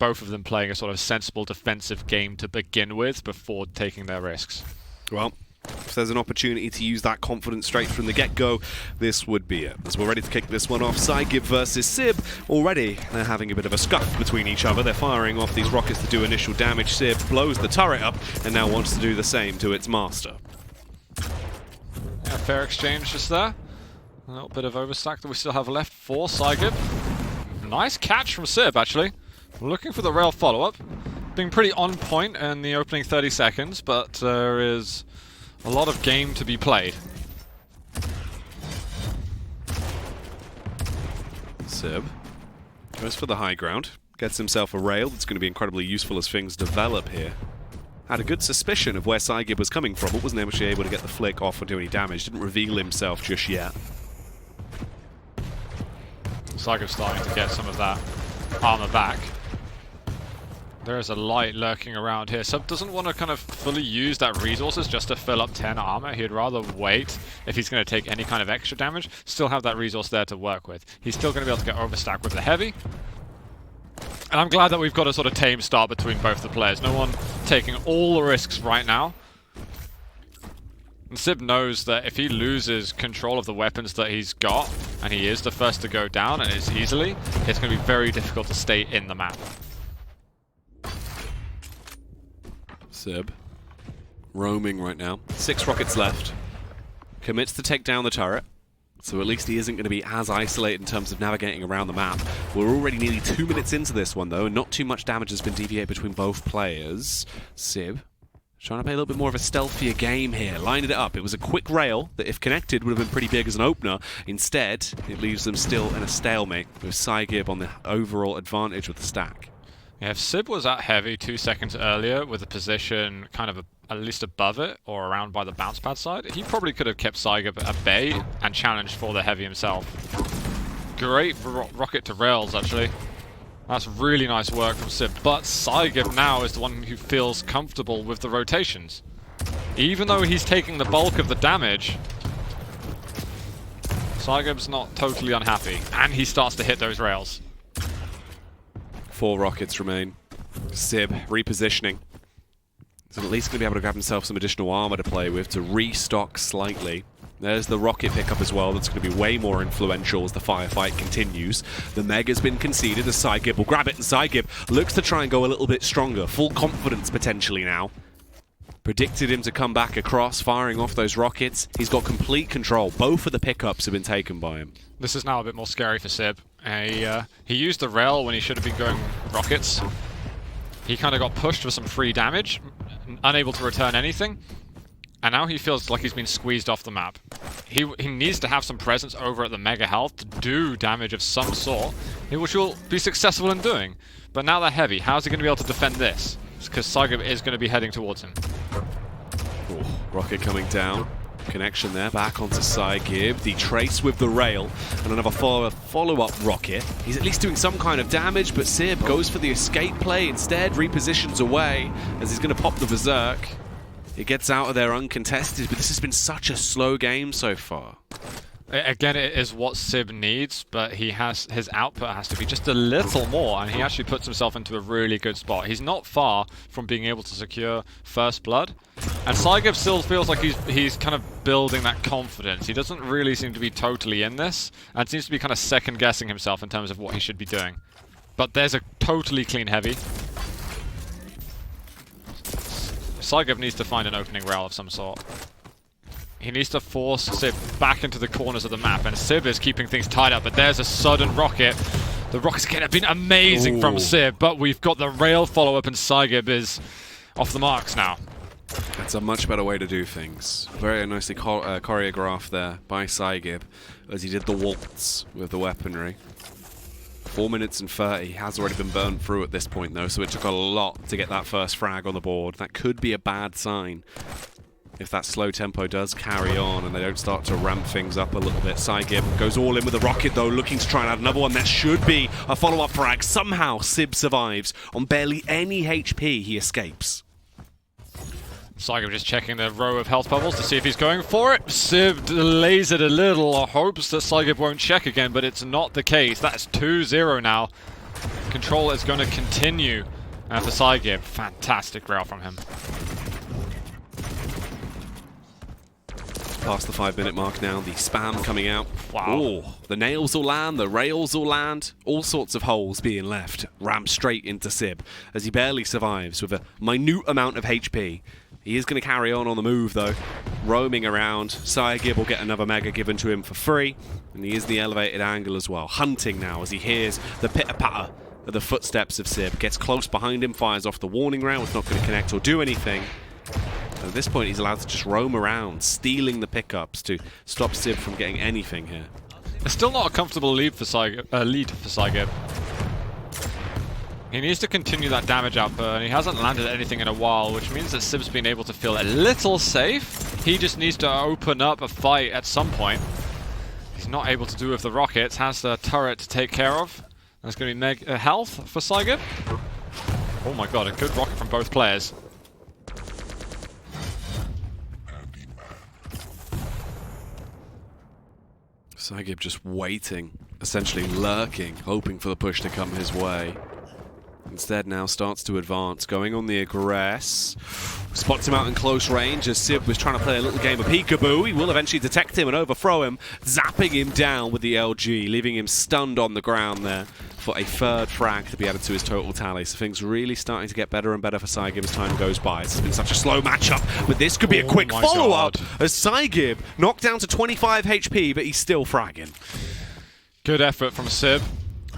both of them playing a sort of sensible defensive game to begin with before taking their risks. Well, if there's an opportunity to use that confidence straight from the get-go, this would be it. As we're ready to kick this one off, Psygib versus Sib. Already, they're having a bit of a scuff between each other. They're firing off these rockets to do initial damage. Sib blows the turret up and now wants to do the same to its master. Yeah, fair exchange just there. A little bit of overstack that we still have left for Psygib. Nice catch from Sib, actually. Looking for the rail follow-up. Being pretty on point in the opening 30 seconds, but there is a lot of game to be played. Sib goes for the high ground. Gets himself a rail that's going to be incredibly useful as things develop here. Had a good suspicion of where Psygib was coming from, but wasn't actually able to get the flick off or do any damage. Didn't reveal himself just yet. Psygib's starting to get some of that armor back. There is a light lurking around here. Sub doesn't want to kind of fully use that resources just to fill up 10 armor. He'd rather wait if he's going to take any kind of extra damage. Still have that resource there to work with. He's still going to be able to get overstack with the heavy. And I'm glad that we've got a sort of tame start between both the players. No one taking all the risks right now. And Sib knows that if he loses control of the weapons that he's got, and he is the first to go down, and it's easily, it's going to be very difficult to stay in the map. Sib roaming right now. 6 rockets left. Commits to take down the turret. So at least he isn't going to be as isolated in terms of navigating around the map. We're already nearly 2 minutes into this one though, and not too much damage has been deviated between both players. Sib trying to play a little bit more of a stealthier game here. Lining it up. It was a quick rail that if connected would have been pretty big as an opener. Instead, it leaves them still in a stalemate with Psygib on the overall advantage with the stack. Yeah, if Sib was at heavy 2 seconds earlier with a position kind of at least above it or around by the bounce pad side, he probably could have kept Psygib at bay and challenged for the heavy himself. Great rocket to rails, actually. That's really nice work from Sib, but Psygib now is the one who feels comfortable with the rotations. Even though he's taking the bulk of the damage, Psygib's not totally unhappy, and he starts to hit those rails. 4 rockets remain. Sib repositioning. So at least going to be able to grab himself some additional armor to play with to restock slightly. There's the rocket pickup as well. That's going to be way more influential as the firefight continues. The Meg has been conceded as Psygib will grab it, and Psygib looks to try and go a little bit stronger. Full confidence potentially now. Predicted him to come back across, firing off those rockets. He's got complete control. Both of the pickups have been taken by him. This is now a bit more scary for Sib. He used the rail when he should have been going rockets. He kind of got pushed for some free damage, unable to return anything. And now he feels like he's been squeezed off the map. He needs to have some presence over at the Mega Health to do damage of some sort, which will be successful in doing. But now they're heavy. How's he going to be able to defend this? Because Psygib is going to be heading towards him. Ooh, rocket coming down. Connection there, back onto Psygib. The trace with the rail, and another follow-up rocket. He's at least doing some kind of damage, but Sib goes for the escape play instead, repositions away, as he's going to pop the Berserk. It gets out of there uncontested, but this has been such a slow game so far. Again, it is what Sib needs, but his output has to be just a little more, and he actually puts himself into a really good spot. He's not far from being able to secure first blood, and Psygib still feels like he's kind of building that confidence. He doesn't really seem to be totally in this, and seems to be kind of second-guessing himself in terms of what he should be doing. But there's a totally clean heavy. Psygib needs to find an opening rail of some sort. He needs to force Sib back into the corners of the map, and Sib is keeping things tied up, but there's a sudden rocket. The rockets again have been amazing from Sib, but we've got the rail follow-up, and Psygib is off the marks now. That's a much better way to do things. Very nicely choreographed there by Psygib as he did the waltz with the weaponry. 4 minutes and 30 has already been burnt through at this point though, so it took a lot to get that first frag on the board. That could be a bad sign if that slow tempo does carry on and they don't start to ramp things up a little bit. Psygib goes all in with the rocket though, looking to try and add another one. That should be a follow-up frag. Somehow Sib survives. On barely any HP, he escapes. Psygib just checking the row of health bubbles to see if he's going for it. Sib delays it a little, hopes that Psygib won't check again, but it's not the case. That's 2-0 now. Control is going to continue for Psygib. Fantastic rail from him. Past the 5-minute mark now, the spam coming out. Wow. Oh, the nails will land, the rails will land, all sorts of holes being left. Rammed straight into Sib as he barely survives with a minute amount of HP. He is going to carry on the move though, roaming around. Psygib will get another mega given to him for free, and he is the elevated angle as well. Hunting now as he hears the pitter-patter of the footsteps of Sib. Gets close behind him, fires off the warning rail. It's not going to connect or do anything. At this point, he's allowed to just roam around, stealing the pickups to stop Sib from getting anything here. It's still not a comfortable lead for Psygib. He needs to continue that damage output, and he hasn't landed anything in a while, which means that Sib's been able to feel a little safe. He just needs to open up a fight at some point. He's not able to do with the rockets, has the turret to take care of. That's going to be health for Psygib. Oh my god, a good rocket from both players. Psygib just waiting, essentially lurking, hoping for the push to come his way. Instead now starts to advance, going on the aggress. Spots him out in close range as Sib was trying to play a little game of peekaboo. He will eventually detect him and overthrow him, zapping him down with the LG, leaving him stunned on the ground there for a third frag to be added to his total tally. So things really starting to get better and better for Psygib as time goes by. It's been such a slow matchup, but this could be a quick follow-up as Psygib knocked down to 25 HP, but he's still fragging. Good effort from Sib.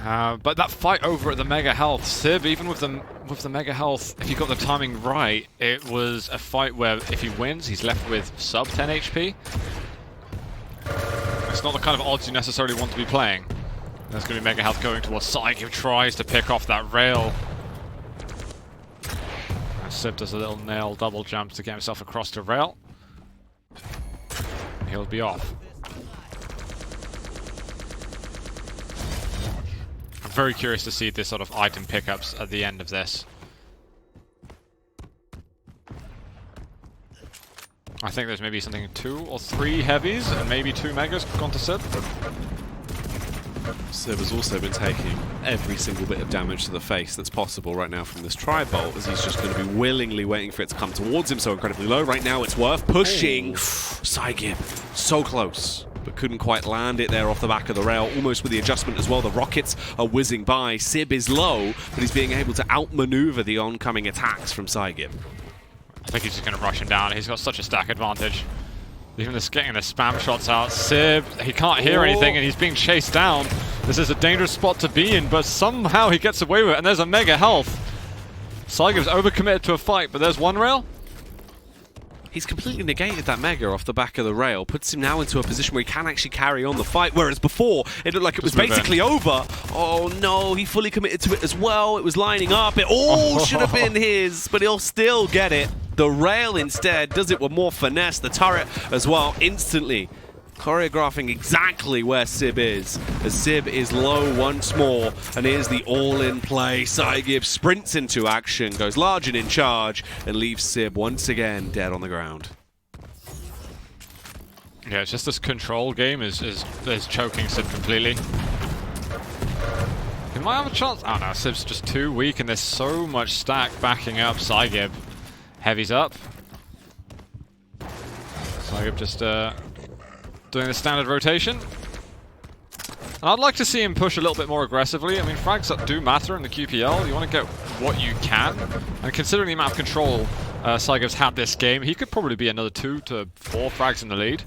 But that fight over at the Mega Health, Sib, even with the Mega Health, if he got the timing right, it was a fight where if he wins, he's left with sub 10 HP. It's not the kind of odds you necessarily want to be playing. There's going to be Mega Health going towards Psygib, tries to pick off that rail. And Sib does a little nail double jump to get himself across the rail. He'll be off. Very curious to see this sort of item pickups at the end of this. I think there's maybe something 2 or 3 heavies and maybe 2 megas gone to Sib. Sib has also been taking every single bit of damage to the face that's possible right now from this tri-bolt, as he's just going to be willingly waiting for it to come towards him so incredibly low. Right now it's worth pushing. Psygib, so close, but couldn't quite land it there off the back of the rail, almost with the adjustment as well. The rockets are whizzing by. Sib is low, but he's being able to outmaneuver the oncoming attacks from Psygib. I think he's just going to rush him down. He's got such a stack advantage. Even just getting the spam shots out. Sib, he can't hear anything and he's being chased down. This is a dangerous spot to be in, but somehow he gets away with it, and there's a Mega Health. Psygib's overcommitted to a fight, but there's one rail. He's completely negated that Mega off the back of the rail, puts him now into a position where he can actually carry on the fight, whereas before, it looked like it was basically over. Oh no, he fully committed to it as well. It was lining up. It all should have been his, but he'll still get it. The rail instead does it with more finesse. The turret as well, instantly choreographing exactly where Sib is, as Sib is low once more, and here's the all-in play. Psygib sprints into action, goes large and in charge, and leaves Sib once again dead on the ground. Yeah, it's just this control game is choking Sib completely. He might have a chance. Oh no, Sib's just too weak, and there's so much stack backing up Psygib. Heavy's up. Psygib just doing the standard rotation. And I'd like to see him push a little bit more aggressively. I mean, frags do matter in the QPL. You want to get what you can. And considering the amount of control Psygib's had this game, he could probably be another 2 to 4 frags in the lead.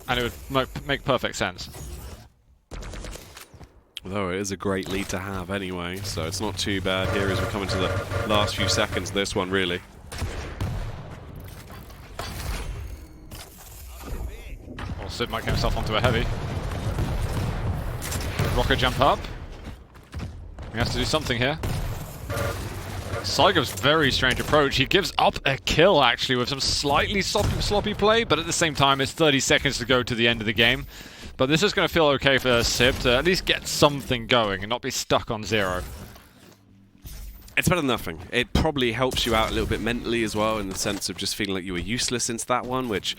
And it would make perfect sense. Although it is a great lead to have anyway, so it's not too bad here as we come into the last few seconds of this one, really. Well, Sib might get himself onto a heavy. Rocket jump up. He has to do something here. Psygib's very strange approach. He gives up a kill, actually, with some slightly sloppy play, but at the same time, it's 30 seconds to go to the end of the game. But this is going to feel okay for Sib to at least get something going and not be stuck on 0. It's better than nothing. It probably helps you out a little bit mentally as well, in the sense of just feeling like you were useless into that one, which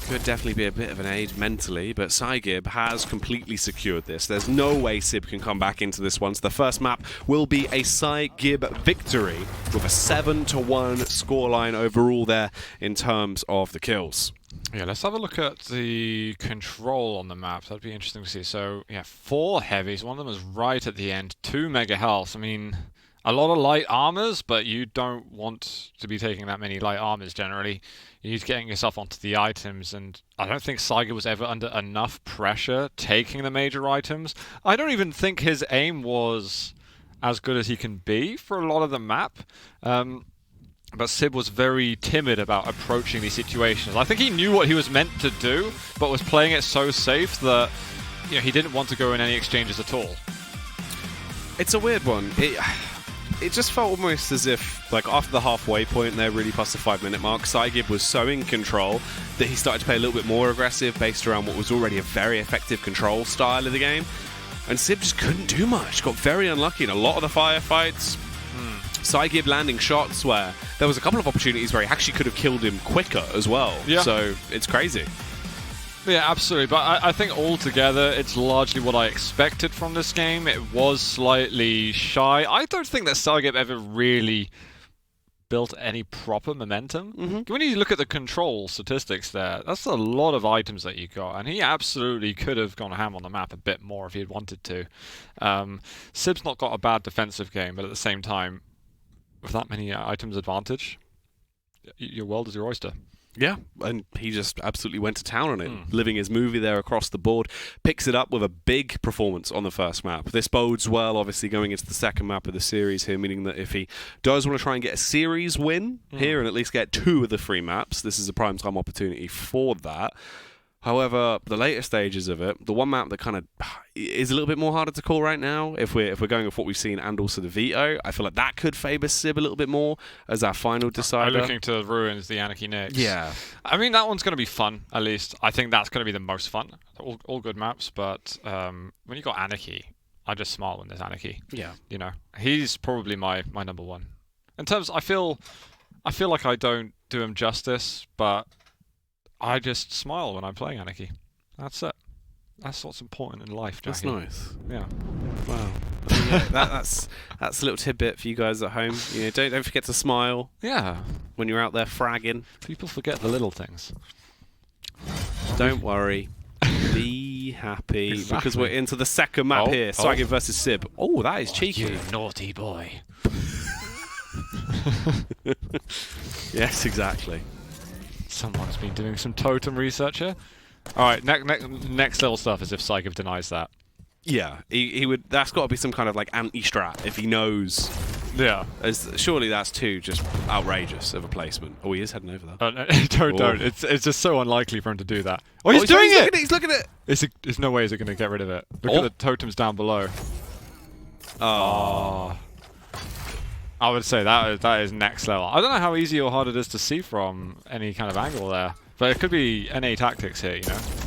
could definitely be a bit of an aid mentally, but Psygib has completely secured this. There's no way Sib can come back into this one. So the first map will be a Psygib victory with a 7-1 scoreline overall there in terms of the kills. Yeah, let's have a look at the control on the map. That'd be interesting to see. So, yeah, 4 heavies. One of them is right at the end. 2 mega health. I mean, a lot of light armors, but you don't want to be taking that many light armors generally. You need to getting yourself onto the items, and I don't think Psygib was ever under enough pressure taking the major items. I don't even think his aim was as good as he can be for a lot of the map. But Sib was very timid about approaching these situations. I think he knew what he was meant to do, but was playing it so safe that he didn't want to go in any exchanges at all. It's a weird one. It just felt almost as if, like, after the halfway point there, really past the 5-minute mark, Psygib was so in control that he started to play a little bit more aggressive based around what was already a very effective control style of the game. And Sib just couldn't do much. Got very unlucky in a lot of the firefights. Psygib landing shots where there was a couple of opportunities where he actually could have killed him quicker as well. Yeah. So it's crazy. Yeah, absolutely. But I think altogether, it's largely what I expected from this game. It was slightly shy. I don't think that Psygib ever really built any proper momentum. When you look at the control statistics there, that's a lot of items that you got, and he absolutely could have gone ham on the map a bit more if he had wanted to. Sib's not got a bad defensive game, but at the same time, with that many items advantage, your world is your oyster. Yeah, and he just absolutely went to town on it, living his movie there across the board. Picks it up with a big performance on the first map. This bodes well, obviously, going into the second map of the series here, meaning that if he does want to try and get a series win here and at least get 2 of the 3 maps, this is a prime time opportunity for that. However, the later stages of it, the one map that kind of is a little bit more harder to call right now, if we're going with what we've seen and also the veto, I feel like that could favour Sib a little bit more as our final decider. I'm looking to ruins the Anarchy next. Yeah. I mean, that one's going to be fun, at least. I think that's going to be the most fun. All good maps, but when you got Anarchy, I just smile when there's Anarchy. Yeah. He's probably my number one. In terms, I feel like I don't do him justice, but I just smile when I'm playing Anarchy. That's it. That's what's important in life, Jackie. That's nice. Yeah. Wow. I mean, yeah, that's a little tidbit for you guys at home. Don't forget to smile. Yeah. When you're out there fragging. People forget the little things. Don't worry. Be happy because we're into the second map here. Psygib versus Sib. Oh, that is cheeky. You naughty boy. Yes, exactly. Someone's been doing some totem research here. Alright, next level stuff is if Psygib denies that. Yeah, he would. That's got to be some kind of like anti-strat if he knows. Yeah. Surely that's too just outrageous of a placement. Oh, he is heading over there. No, don't. It's just so unlikely for him to do that. Oh, he's doing it! He's looking at it! There's no way he's going to get rid of it. Look at the totems down below. Oh. I would say that is next level. I don't know how easy or hard it is to see from any kind of angle there. But it could be NA tactics here,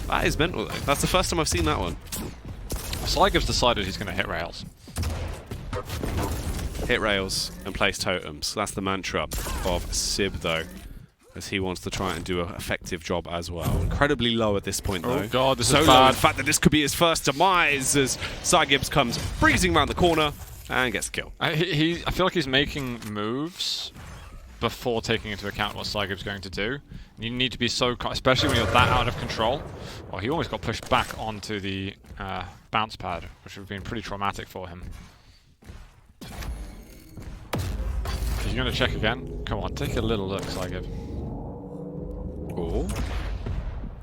That is mental, though. That's the first time I've seen that one. Psygib's decided he's going to hit rails. Hit rails and place totems. That's the mantra of Sib, though, as he wants to try and do an effective job as well. Incredibly low at this point, though. Oh, God, this so is low, bad. in fact, that this could be his first demise as Psygib comes breezing around the corner and gets the kill. I feel like he's making moves before taking into account what Psygib's going to do. You need to be so, especially when you're that out of control. Well, he almost got pushed back onto the bounce pad, which would have been pretty traumatic for him. You're going to check again? Come on, take a little look, Psygib. Oh.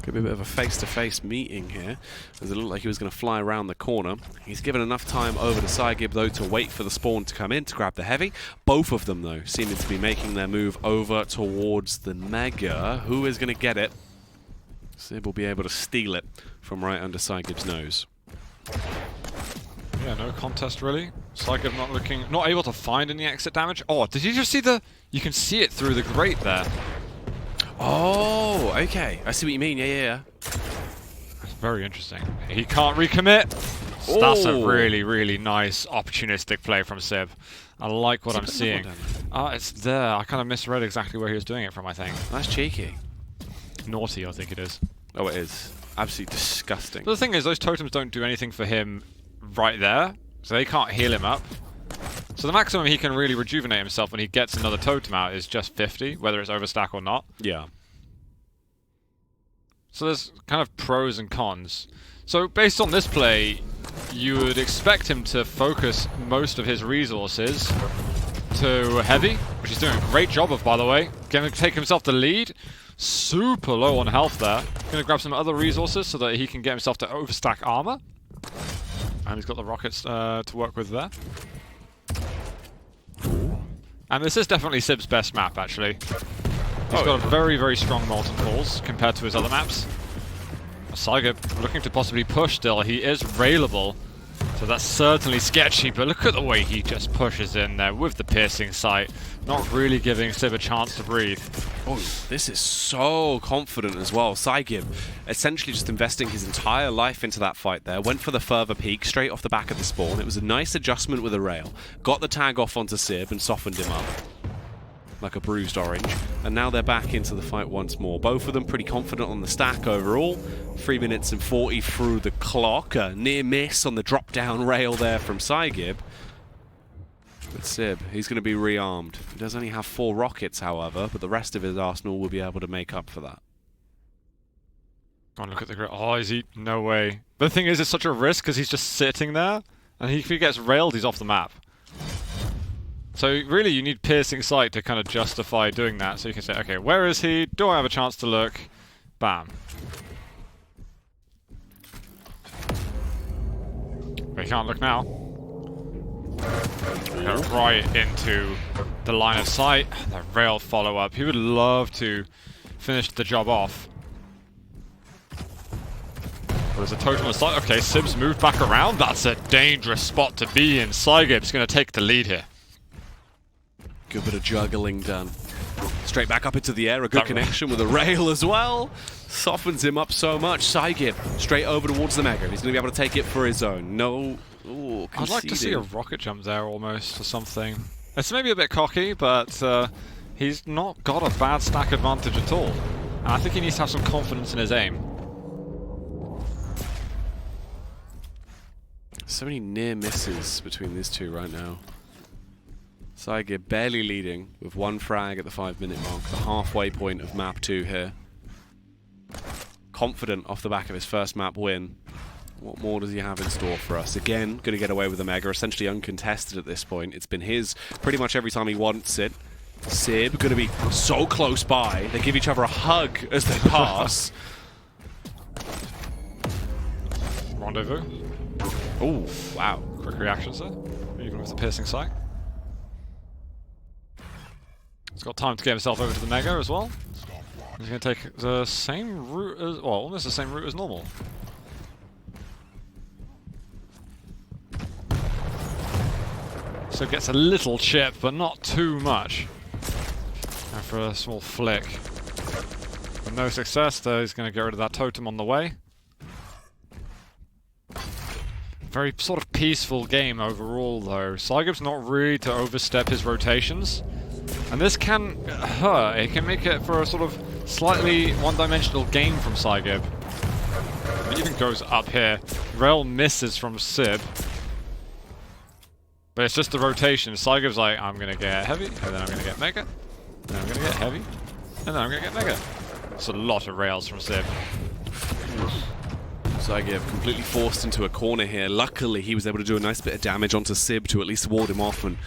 Could be a bit of a face-to-face meeting here, as it looked like he was going to fly around the corner. He's given enough time over to Psygib, though, to wait for the spawn to come in to grab the heavy. Both of them, though, seeming to be making their move over towards the Mega. Who is going to get it? Sib will be able to steal it from right under Psygib's nose. Yeah, no contest, really. Psygib not able to find any exit damage. Oh, did you just see you can see it through the grate there. Oh, okay. I see what you mean. Yeah. That's very interesting. He can't recommit. So that's a really, really nice opportunistic play from Sib. I like what I'm seeing. It's there. I kind of misread exactly where he was doing it from, I think. That's cheeky. naughty, I think it is. Oh, it is. Absolutely disgusting. But the thing is, those totems don't do anything for him right there, so they can't heal him up. So the maximum he can really rejuvenate himself when he gets another totem out is just 50, whether it's overstack or not. Yeah. So there's kind of pros and cons. So based on this play, you would expect him to focus most of his resources to heavy, which he's doing a great job of, by the way. Going to take himself the lead. Super low on health there. Going to grab some other resources so that he can get himself to overstack armor. And he's got the rockets to work with there. And this is definitely Sib's best map, actually. He's got a very, very strong Molten Falls compared to his other maps. Psygib looking to possibly push still. He is railable, so that's certainly sketchy, but look at the way he just pushes in there with the piercing sight, not really giving Sib a chance to breathe. Oh, this is so confident as well. Psygib essentially just investing his entire life into that fight there. Went for the further peek straight off the back of the spawn. It was a nice adjustment with a rail. Got the tag off onto Sib and softened him up like a bruised orange. And now they're back into the fight once more. Both of them pretty confident on the stack overall. 3 minutes and 40 through the clock. A near miss on the drop-down rail there from Psygib. But Sib, he's going to be rearmed. He does only have 4 rockets, however, but the rest of his arsenal will be able to make up for that. Go on, look at the grid. Oh, is he? No way. But the thing is, it's such a risk because he's just sitting there, and if he gets railed, he's off the map. So really, you need piercing sight to kind of justify doing that. So you can say, okay, where is he? Do I have a chance to look? Bam. But he can't look now. Go right into the line of sight. The rail follow-up. He would love to finish the job off. There's a totem on sight. Okay, Sib's moved back around. That's a dangerous spot to be in. Psygib's going to take the lead here. Good bit of juggling done. Straight back up into the air. A good connection with a rail as well. Softens him up so much. Psygib straight over towards the Mega. He's going to be able to take it for his own. No. Ooh, I'd like to see a rocket jump there almost or something. It's maybe a bit cocky, but he's not got a bad stack advantage at all. And I think he needs to have some confidence in his aim. So many near misses between these two right now. Psygib barely leading with 1 frag at the 5-minute mark, the halfway point of map 2 here. Confident off the back of his first map win. What more does he have in store for us? Again, going to get away with the Mega, essentially uncontested at this point. It's been his pretty much every time he wants it. Sib going to be so close by. They give each other a hug as they pass. Rendezvous. Oh, wow. Quick reactions there, even with the piercing sight. He's got time to get himself over to the Mega as well. He's going to take the same route as, well, almost the same route as normal. So gets a little chip, but not too much. And for a small flick. With no success, though, he's going to get rid of that totem on the way. Very sort of peaceful game overall, though. Psygib's not really to overstep his rotations. And this can hurt. It can make it for a sort of slightly one-dimensional game from Psygib. It even goes up here. Rail misses from Sib. But it's just the rotation. Psygib's like, I'm going to get heavy, and then I'm going to get mega. And then I'm going to get heavy, and then I'm going to get mega. It's a lot of rails from Sib. Psygib completely forced into a corner here. Luckily, he was able to do a nice bit of damage onto Sib to at least ward him off, and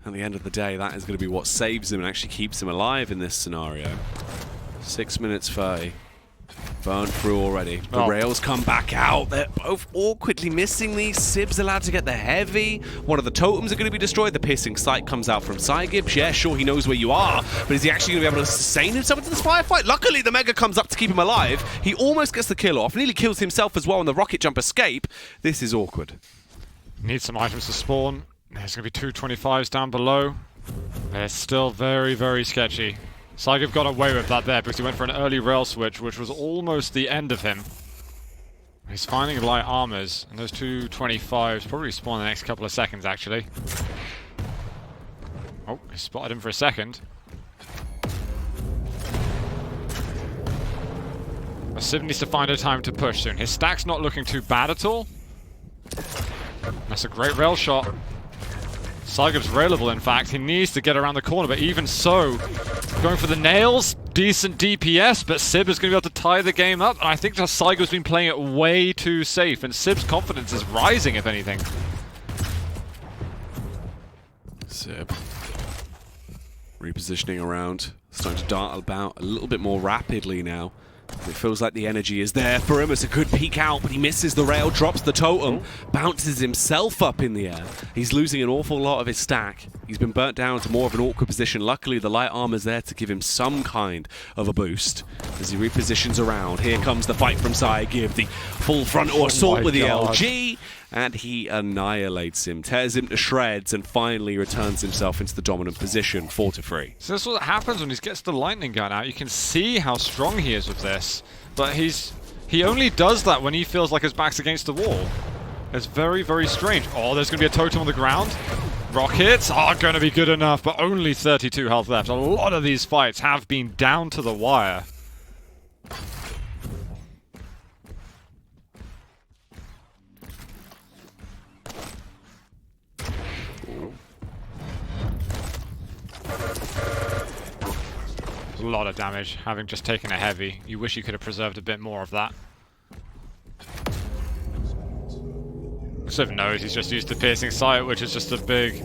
at the end of the day, that is going to be what saves him and actually keeps him alive in this scenario. 6 minutes 30. Burnt through already. The rails come back out. They're both awkwardly missing these. Sib's allowed to get the heavy. One of the totems are going to be destroyed. The piercing sight comes out from Psygib. Yeah, sure, he knows where you are, but is he actually going to be able to sustain himself into this firefight? Luckily, the Mega comes up to keep him alive. He almost gets the kill off. Nearly kills himself as well in the rocket jump escape. This is awkward. Needs some items to spawn. There's going to be 2 25s down below. They're still very, very sketchy. Psygib got away with that there because he went for an early rail switch, which was almost the end of him. He's finding light armors, and those 2 25s probably spawn in the next couple of seconds, actually. Oh, he spotted him for a second. Sib needs to find a time to push soon. His stack's not looking too bad at all. That's a great rail shot. Psygib's railable, in fact. He needs to get around the corner, but even so, going for the nails, decent DPS, but Sib is going to be able to tie the game up. And I think that Psygib's been playing it way too safe, and Sib's confidence is rising, if anything. Sib repositioning around, starting to dart about a little bit more rapidly now. It feels like the energy is there for him. It's a good peek out, but he misses the rail, drops the totem, bounces himself up in the air. He's losing an awful lot of his stack. He's been burnt down to more of an awkward position. Luckily, the light armor's there to give him some kind of a boost as he repositions around. Here comes the fight from Psygib, the full frontal assault with the LG, and he annihilates him, tears him to shreds, and finally returns himself into the dominant position, 4-3. So this is what happens when he gets the lightning gun out. You can see how strong he is with this, but he only does that when he feels like his back's against the wall. It's very, very strange. Oh, there's going to be a totem on the ground. Rockets are going to be good enough, but only 32 health left. A lot of these fights have been down to the wire. A lot of damage, having just taken a heavy. You wish you could have preserved a bit more of that. Civ knows he's just used to piercing sight, which is just a big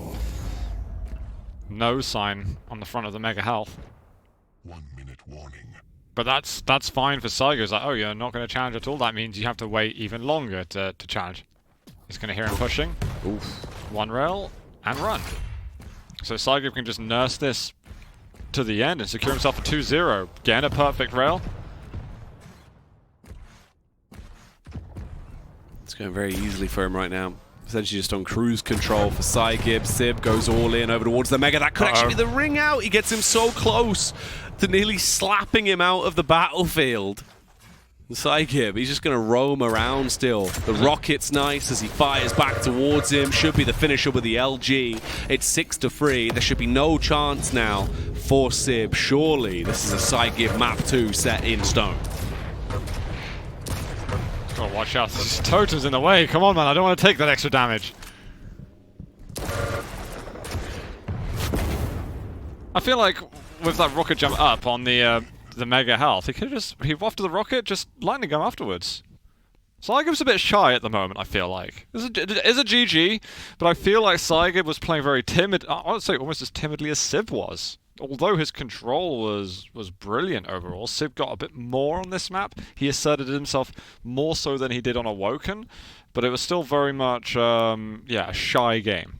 no sign on the front of the mega health. 1 minute warning. But that's fine for Psygib. It's like, oh, you're not going to challenge at all. That means you have to wait even longer to challenge. He's going to hear him pushing. Oof. One rail and run. So Psygib can just nurse this to the end and secure himself a 2-0. Again, a perfect rail. It's going very easily for him right now. Essentially just on cruise control for Psygib. Sib goes all in over towards the Mega. That could actually be the ring out. He gets him so close to nearly slapping him out of the battlefield. Psygib, he's just going to roam around still. The rocket's nice as he fires back towards him. Should be the finisher with the LG. It's 6-3. There should be no chance now for Sib. Surely this is a Psygib map 2 set in stone. Oh, watch out. This totem's in the way. Come on, man. I don't want to take that extra damage. I feel like with that rocket jump up on the mega health, he could just heave off to the rocket, just lightning gun afterwards. Psygib's a bit shy at the moment, I feel like. It is a GG, but I feel like Psygib was playing very timid. I would say almost as timidly as Sib was. Although his control was brilliant overall, Sib got a bit more on this map. He asserted himself more so than he did on Awoken, but it was still very much, yeah, a shy game.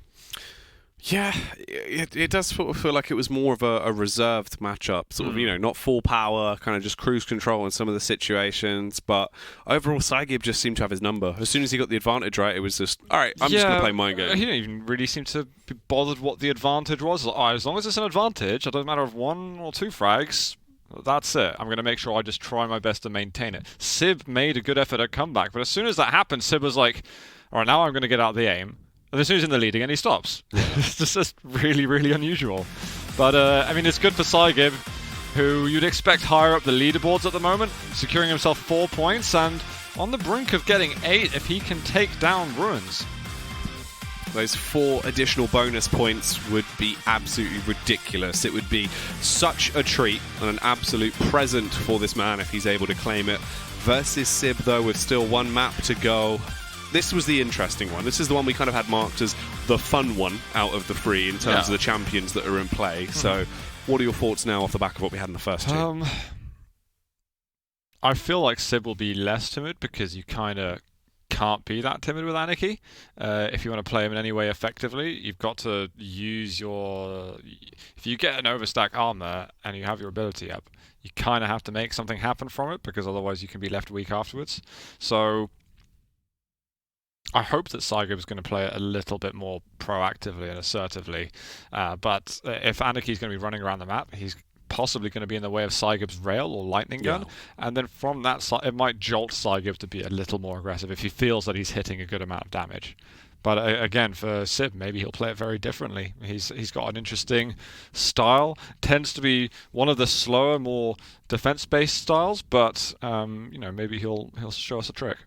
Yeah, it does sort of feel like it was more of a reserved matchup. Sort of, you know, not full power, kind of just cruise control in some of the situations. But overall, Psygib just seemed to have his number. As soon as he got the advantage right, it was just, all right, I'm just going to play my game. He didn't even really seem to be bothered what the advantage was. Like, all right, as long as it's an advantage, it doesn't matter if 1 or 2 frags, that's it. I'm going to make sure I just try my best to maintain it. Sib made a good effort at comeback, but as soon as that happened, Sib was like, all right, now I'm going to get out the aim. And as soon as he's in the lead again, he stops. It's just really, really unusual. But, I mean, it's good for Psygib, who you'd expect higher up the leaderboards at the moment, securing himself 4 points, and on the brink of getting 8 if he can take down Ruins. Those 4 additional bonus points would be absolutely ridiculous. It would be such a treat and an absolute present for this man if he's able to claim it. Versus Sib, though, with still 1 map to go. This was the interesting one. This is the one we kind of had marked as the fun one out of the 3 in terms of the champions that are in play. So, what are your thoughts now off the back of what we had in the first 2? I feel like Sib will be less timid because you kind of can't be that timid with Anarchy. If you want to play him in any way effectively, you've got to use your... If you get an overstack armor and you have your ability up, you kind of have to make something happen from it because otherwise you can be left weak afterwards. So... I hope that Psygib is going to play it a little bit more proactively and assertively, but if Anarchy is going to be running around the map, he's possibly going to be in the way of Psygib's rail or lightning gun, and then from that side, it might jolt Psygib to be a little more aggressive if he feels that he's hitting a good amount of damage. But again, for Sib, maybe he'll play it very differently. He's got an interesting style. Tends to be one of the slower, more defense-based styles. But you know, maybe he'll show us a trick.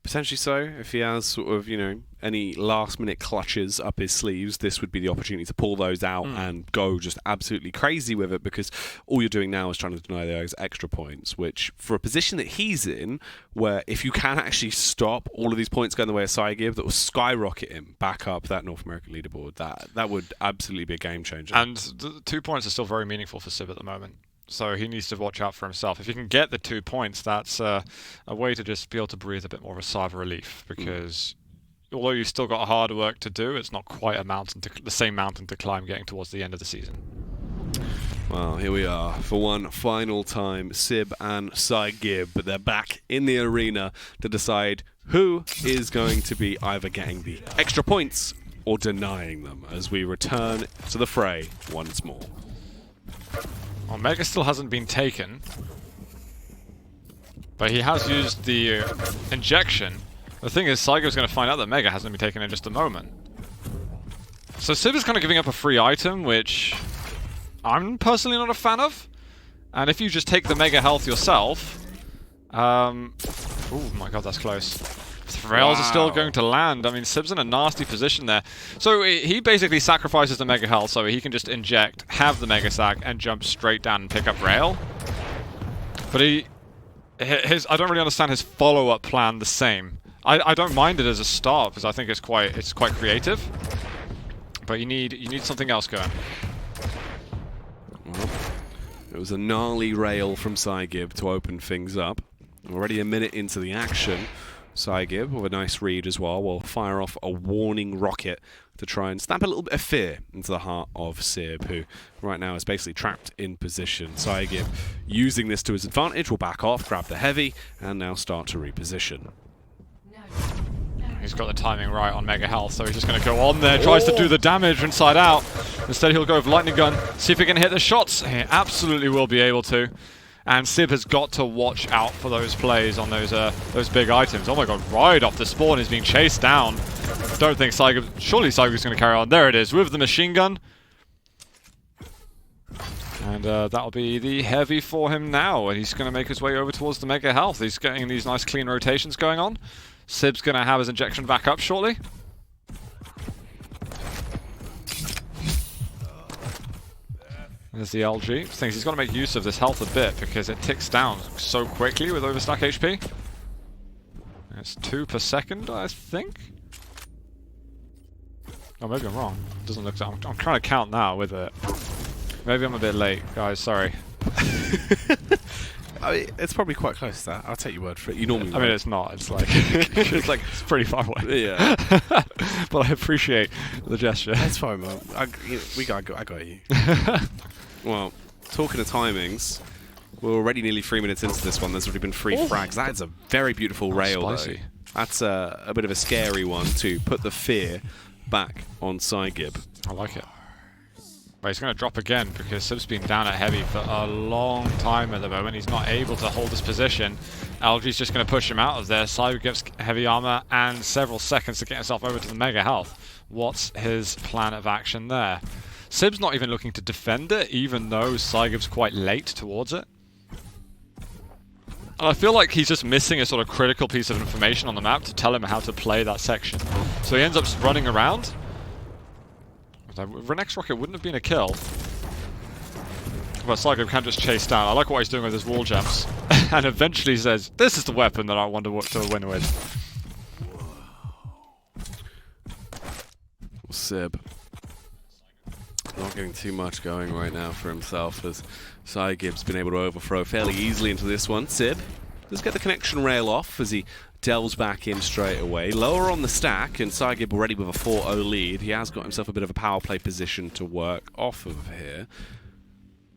Potentially so. If he has sort of, you know, any last-minute clutches up his sleeves, this would be the opportunity to pull those out and go just absolutely crazy with it, because all you're doing now is trying to deny those extra points, which, for a position that he's in, where if you can actually stop all of these points going the way of Psygib, that will skyrocket him back up that North American leaderboard, that would absolutely be a game changer. And the 2 points are still very meaningful for Sib at the moment. So he needs to watch out for himself. If he can get the 2 points, that's a way to just be able to breathe a bit more of a sigh of relief, because although you've still got hard work to do, it's not quite the same mountain to climb getting towards the end of the season. Well, here we are for one final time. Sib and Psygib, but they're back in the arena to decide who is going to be either getting the extra points or denying them, as we return to the fray once more. Well, Mega still hasn't been taken, but he has used the injection. The thing is, Psygib's going to find out that Mega hasn't been taken in just a moment. So Sib is kind of giving up a free item, which I'm personally not a fan of. And if you just take the Mega health yourself... oh my god, that's close. Rails are still going to land. I mean, Sib's in a nasty position there. So he basically sacrifices the Mega health so he can just inject, have the Mega Sack, and jump straight down and pick up Rail. But I don't really understand his follow-up plan the same. I don't mind it as a start, because I think it's quite creative. But you need something else going. Well, it was a gnarly Rail from Psygib to open things up. Already a minute into the action. Psygib, with a nice read as well, will fire off a warning rocket to try and stamp a little bit of fear into the heart of Sib, who right now is basically trapped in position. Psygib, using this to his advantage, will back off, grab the heavy, and now start to reposition. He's got the timing right on Mega Health, so he's just going to go on there, tries to do the damage inside out. Instead he'll go with Lightning Gun, see if he can hit the shots. He absolutely will be able to. And Sib has got to watch out for those plays on those big items. Oh my god, right off the spawn, he's being chased down. Don't think Psygib... Surely Psygib's going to carry on. There it is, with the machine gun. And that'll be the heavy for him now. And he's going to make his way over towards the Mega Health. He's getting these nice clean rotations going on. Sib's going to have his injection back up shortly. There's the LG. Thinks he's got to make use of this health a bit because it ticks down so quickly with overstack HP. It's 2 per second, I think. Oh, maybe I'm wrong. It doesn't look. I'm trying to count now with it. Maybe I'm a bit late, guys. Sorry. I mean, it's probably quite close to that. I'll take your word for it. You normally. I mean, it's not. It's like it's pretty far away. Yeah. But I appreciate the gesture. That's fine, man. I got you. Well, talking of timings, we're already nearly 3 minutes into this one. There's already been 3 frags. That is a very beautiful rail, though. That's a bit of a scary one to put the fear back on Psygib. I like it. But he's going to drop again because Sib's been down at heavy for a long time at the moment. He's not able to hold his position. LG's just going to push him out of there. Psygib gets heavy armor and several seconds to get himself over to the Mega Health. What's his plan of action there? Sib's not even looking to defend it, even though Psygib's quite late towards it. And I feel like he's just missing a sort of critical piece of information on the map to tell him how to play that section. So he ends up running around. Renex Rocket wouldn't have been a kill. But Psygib can just chase down. I like what he's doing with his wall jumps. And eventually says, this is the weapon that I want to win with. Sib not getting too much going right now for himself, as Psygib's been able to overthrow fairly easily into this one. Sib does get the connection rail off as he delves back in straight away. Lower on the stack, and Psygib already with a 4-0 lead. He has got himself a bit of a power play position to work off of here.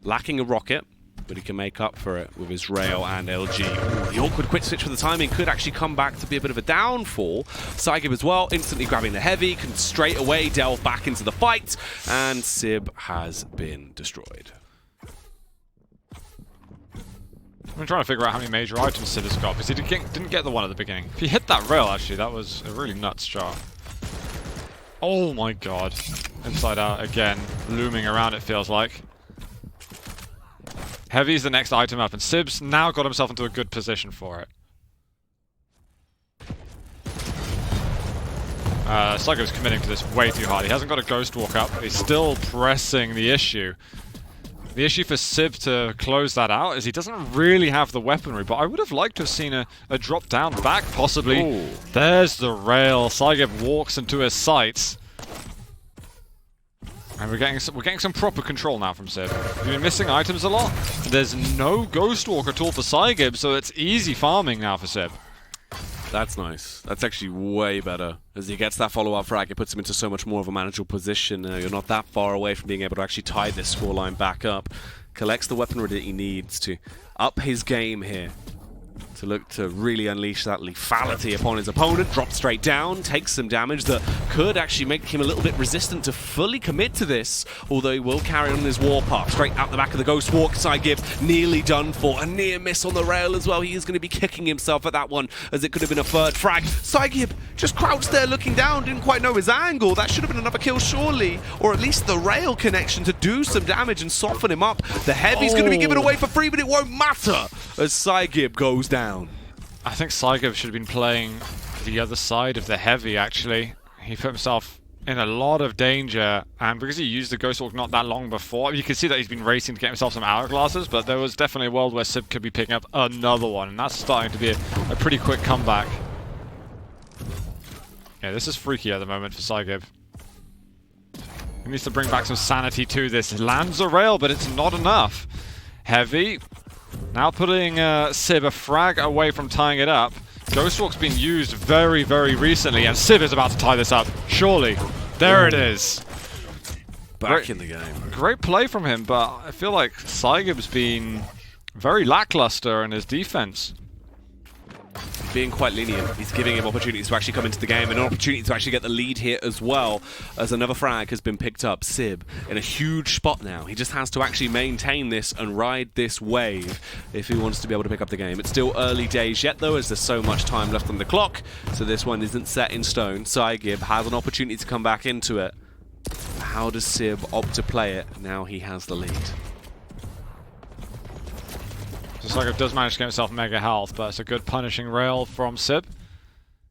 Lacking a rocket, but he can make up for it with his rail and LG. Ooh, the awkward quick switch for the timing could actually come back to be a bit of a downfall. Psygib as well, instantly grabbing the heavy, can straight away delve back into the fight, and Sib has been destroyed. I'm trying to figure out how many major items Sib has got, because he didn't get the one at the beginning. If he hit that rail, actually, that was a really nuts shot. Oh my god. Inside out again. Looming around, it feels like. Heavy's the next item up, and Sib's now got himself into a good position for it. Psygib's committing to this way too hard. He hasn't got a Ghost Walk up. He's still pressing the issue. The issue for Sib to close that out is he doesn't really have the weaponry, but I would have liked to have seen a drop down back, possibly. Ooh. There's the rail. Psygib walks into his sights. And we're getting some proper control now from Sib. We've been missing items a lot. There's no Ghost Walk at all for Psygib, so it's easy farming now for Sib. That's nice. That's actually way better. As he gets that follow-up frag, it puts him into so much more of a manageable position. You're not that far away from being able to actually tie this scoreline back up. Collects the weaponry that he needs to up his game here. To look to really unleash that lethality upon his opponent. Drops straight down, takes some damage that could actually make him a little bit resistant to fully commit to this, although he will carry on his warpath. Straight out the back of the Ghost Walk, Psygib nearly done for. A near miss on the rail as well. He is going to be kicking himself at that one, as it could have been a third frag. Psygib just crouched there looking down, didn't quite know his angle. That should have been another kill surely, or at least the rail connection to do some damage and soften him up. The Heavy's going to be given away for free, but it won't matter as Psygib goes down. I think Psygib should have been playing the other side of the Heavy, actually. He put himself in a lot of danger, and because he used the Ghost Walk not that long before, you can see that he's been racing to get himself some hourglasses, but there was definitely a world where Sib could be picking up another one, and that's starting to be a pretty quick comeback. Yeah, this is freaky at the moment for Psygib. He needs to bring back some sanity to this. Lands a rail, but it's not enough. Heavy now putting Sib a frag away from tying it up. Ghost Walk's been used very, very recently, and Sib is about to tie this up. Surely. There it is. Back in the game. Great play from him, but I feel like Psygib's been very lackluster in his defense. Being quite lenient. He's giving him opportunities to actually come into the game and an opportunity to actually get the lead here as well, as another frag has been picked up. Sib in a huge spot now. He just has to actually maintain this and ride this wave if he wants to be able to pick up the game. It's still early days yet though, as there's so much time left on the clock, so this one isn't set in stone. Psygib has an opportunity to come back into it. How does Sib opt to play it now he has the lead? So Psygib does manage to get himself mega health, but it's a good punishing rail from Sib.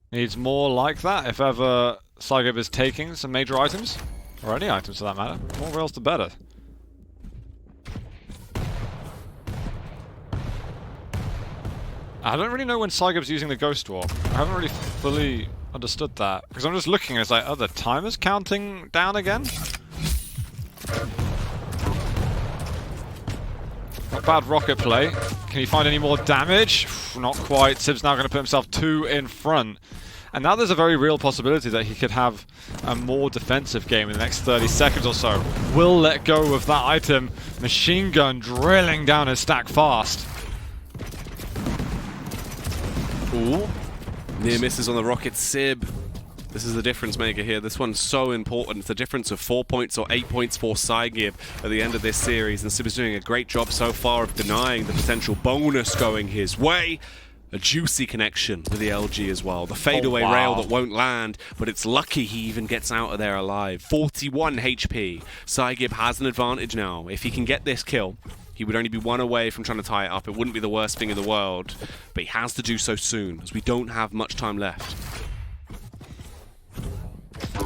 Needs more like that if ever Psygib is taking some major items, or any items for that matter. More rails the better. I don't really know when Psygib's using the Ghost Walk. I haven't really fully understood that, because I'm just looking and it's like, oh, the timer's counting down again? Not bad rocket play. Can he find any more damage? Not quite. Sib's now going to put himself 2 in front. And now there's a very real possibility that he could have a more defensive game in the next 30 seconds or so. Will let go of that item. Machine gun drilling down his stack fast. Ooh. Near misses on the rocket. Sib. This is the difference maker here. This one's so important. It's a difference of 4 points or 8 points for Psygib at the end of this series. And Sib is doing a great job so far of denying the potential bonus going his way. A juicy connection with the LG as well. The fadeaway rail that won't land, but it's lucky he even gets out of there alive. 41 HP. Psygib has an advantage now. If he can get this kill, he would only be 1 away from trying to tie it up. It wouldn't be the worst thing in the world, but he has to do so soon, as we don't have much time left.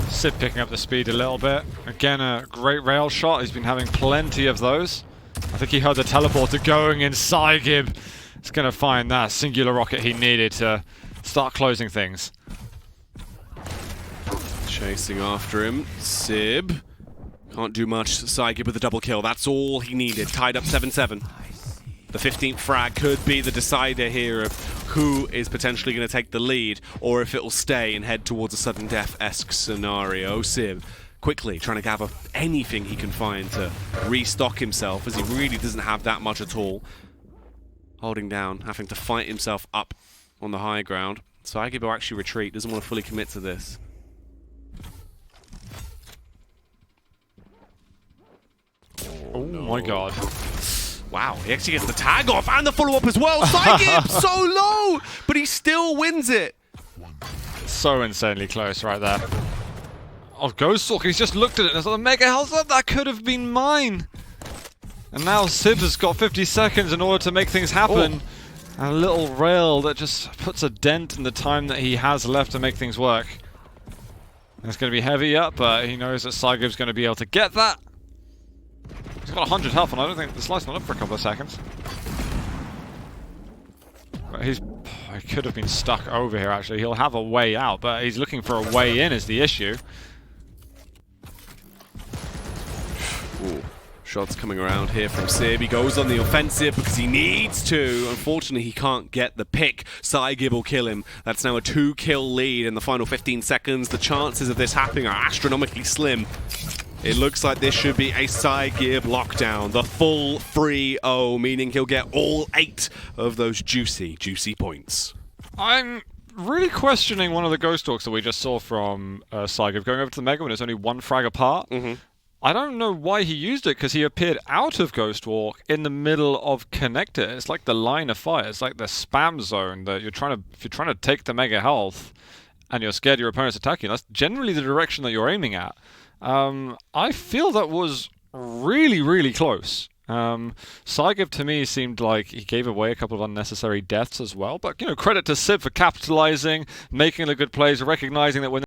Sib picking up the speed a little bit. Again, a great rail shot. He's been having plenty of those. I think he heard the teleporter going in. Psygib is going to find that singular rocket he needed to start closing things. Chasing after him. Sib can't do much. Psygib with a double kill. That's all he needed. Tied up 7-7. The 15th frag could be the decider here of who is potentially going to take the lead, or if it will stay and head towards a sudden death-esque scenario. Sib quickly trying to gather anything he can find to restock himself, as he really doesn't have that much at all. Holding down, having to fight himself up on the high ground. Psygib will actually retreat, doesn't want to fully commit to this. Oh my god. Wow, he actually gets the tag off and the follow-up as well. Psygib so low, but he still wins it. So insanely close right there. Oh, Ghostalker, he's just looked at it and it's like, the Mega Health, that could have been mine! And now Sib has got 50 seconds in order to make things happen. And a little rail that just puts a dent in the time that he has left to make things work. And it's going to be heavy up, but he knows that Psygib's going to be able to get that. He's got 100 health, and I don't think the slide's not up for a couple of seconds. But he could have been stuck over here, actually. He'll have a way out, but he's looking for a way in is the issue. Ooh. Shots coming around here from Sib. He goes on the offensive because he needs to. Unfortunately, he can't get the pick. Psygib will kill him. That's now a 2-kill lead in the final 15 seconds. The chances of this happening are astronomically slim. It looks like this should be a Psygib lockdown. The full 3-0, meaning he'll get all 8 of those juicy, juicy points. I'm really questioning one of the Ghost Talks that we just saw from Psygib going over to the Mega when it's only one frag apart. I don't know why he used it, because he appeared out of Ghost Walk in the middle of Connector. It's like the line of fire. It's like the spam zone that if you're trying to take the Mega Health and you're scared your opponent's attacking, that's generally the direction that you're aiming at. I feel that was really, really close. Psygib to me seemed like he gave away a couple of unnecessary deaths as well, but credit to Sib for capitalizing, making the good plays, recognizing that when